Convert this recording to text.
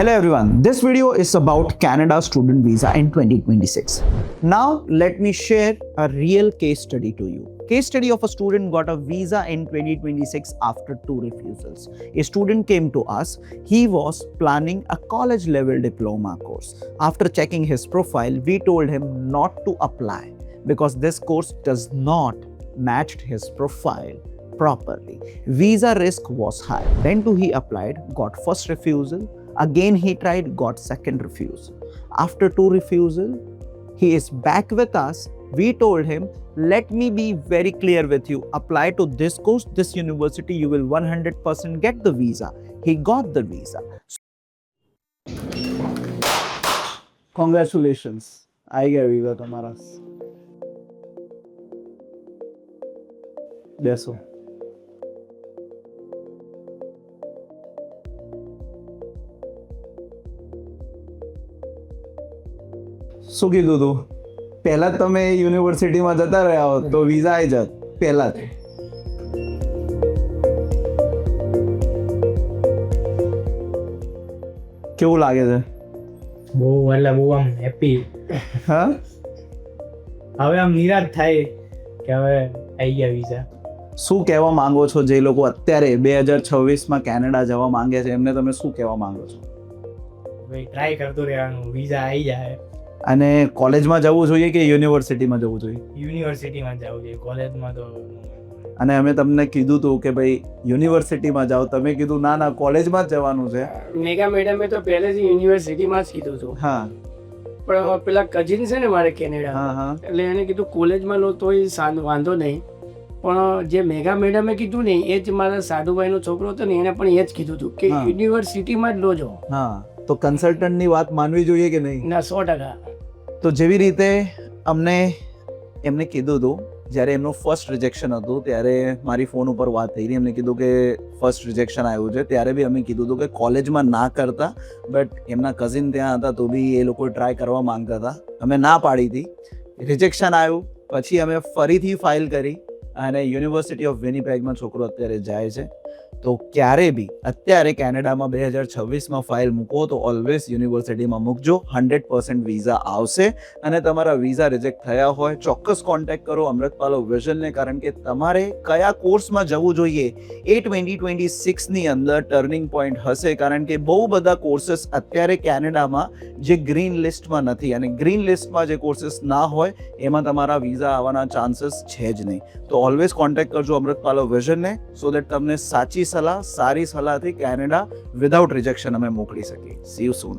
Hello everyone, this video is about Canada student visa in 2026. Now let me share a real case study to you. Case study of a student got a visa in 2026 after 2 refusals. A student came to us. He was planning a college level diploma course. After checking his profile, we told him not to apply because this course does not match his profile properly. Visa risk was high. Then too he applied, got first refusal. Again he tried, got second refusal. After 2 refusal, he is back with us. We told him, let me be very clear with you. Apply to this course, this university, you will 100% get the visa. He got the visa. Congratulations. I get visa તમારા. બેસો. શું કીધું તું? પહેલા તમે યુનિવર્સિટીમાં જતા રહ્યા હો તો વિઝા આવી જાત પહેલા. કેવું લાગે છે? બહુ એટલે બહુ આમ હેપી. હા, હવે આમ નિરાશ થાય કે હવે આવી ગયા વિઝા. શું કહેવા માંગો છો જે લોકો અત્યારે 2026માં કેનેડા જવા માંગે છે એમને તમે શું કહેવા માંગો છો? ભાઈ ટ્રાય કરતો રહેવાનું, વિઝા આવી જાય. અને કોલેજમાં જવું જોઈએ કે યુનિવર્સિટીમાં જવું જોઈએ? યુનિવર્સિટીમાં જવું જોઈએ, કોલેજમાં તો. અને અમે તમને કીધું હતું કે ભાઈ યુનિવર્સિટીમાં જાઓ, તમે કીધું ના ના કોલેજમાં જ જવાનું છે. મેગા મેડમે તો પહેલેથી યુનિવર્સિટીમાં જ કીધું હતું. હા, પણ પેલા કઝિન છે ને મારે કેનેડા, હા, હા. એટલે એને કીધું કોલેજમાં લો તોય વાંધો નહીં, પણ જે મેગા મેડમે કીધું ને એ જ મારા સાધુભાઈનો છોકરો હતો ને એને પણ એ જ કીધું હતું કે હા. યુનિવર્સિટીમાં જ લોજો. હા, તો કન્સલ્ટન્ટની વાત માનવી જોઈએ કે નહીં? ના 100%. તો જેવી રીતે અમને એમને કીધું હતું, જ્યારે એમનું ફર્સ્ટ રિજેક્શન હતું ત્યારે મારી ફોન ઉપર વાત થઈ હતી. એમને કીધું કે ફર્સ્ટ રિજેક્શન આવ્યું છે, ત્યારે બી અમે કીધું હતું કે કોલેજમાં ના કરતા, બટ એમના કઝિન ત્યાં હતા તો બી એ લોકો ટ્રાય કરવા માંગતા હતા. અમે ના પાડી હતી, રિજેક્શન આવ્યું, પછી અમે ફરીથી ફાઇલ કરી અને યુનિવર્સિટી ઓફ વિનીપેગમાં છોકરો અત્યારે જાય છે. તો ક્યારે બી અત્યારે કેનેડામાં 2026માં ફાઇલ મૂકો તો ઓલવેઝ યુનિવર્સિટીમાં મૂકજો. 100% વિઝા આવશે. અને તમારા વિઝા રિજેક્ટ થયા હોય ચોક્કસ કોન્ટેક્ટ કરો અમૃતપાલો વિઝનને, કારણ કે તમારે કયા કોર્સમાં જવું જોઈએ એ 2026ની અંદર ટર્નિંગ પોઈન્ટ હશે. કારણ કે બહુ બધા કોર્सेस અત્યારે કેનેડામાં જે ગ્રીન લિસ્ટમાં નથી, અને ગ્રીન લિસ્ટમાં જે કોર્सेस ના હોય એમાં તમારા વિઝા આવવાના ચાન્સીસ છે જ નહીં. તો ઓલવેઝ કોન્ટેક્ટ કરજો અમૃતપાલો વિઝનને, સો દેટ તમને સાચી સલાહ, સારી સલાહથી કેનેડા વિધાઉટ રિજેક્શન અમે મોકલી શકીએ. C you soon.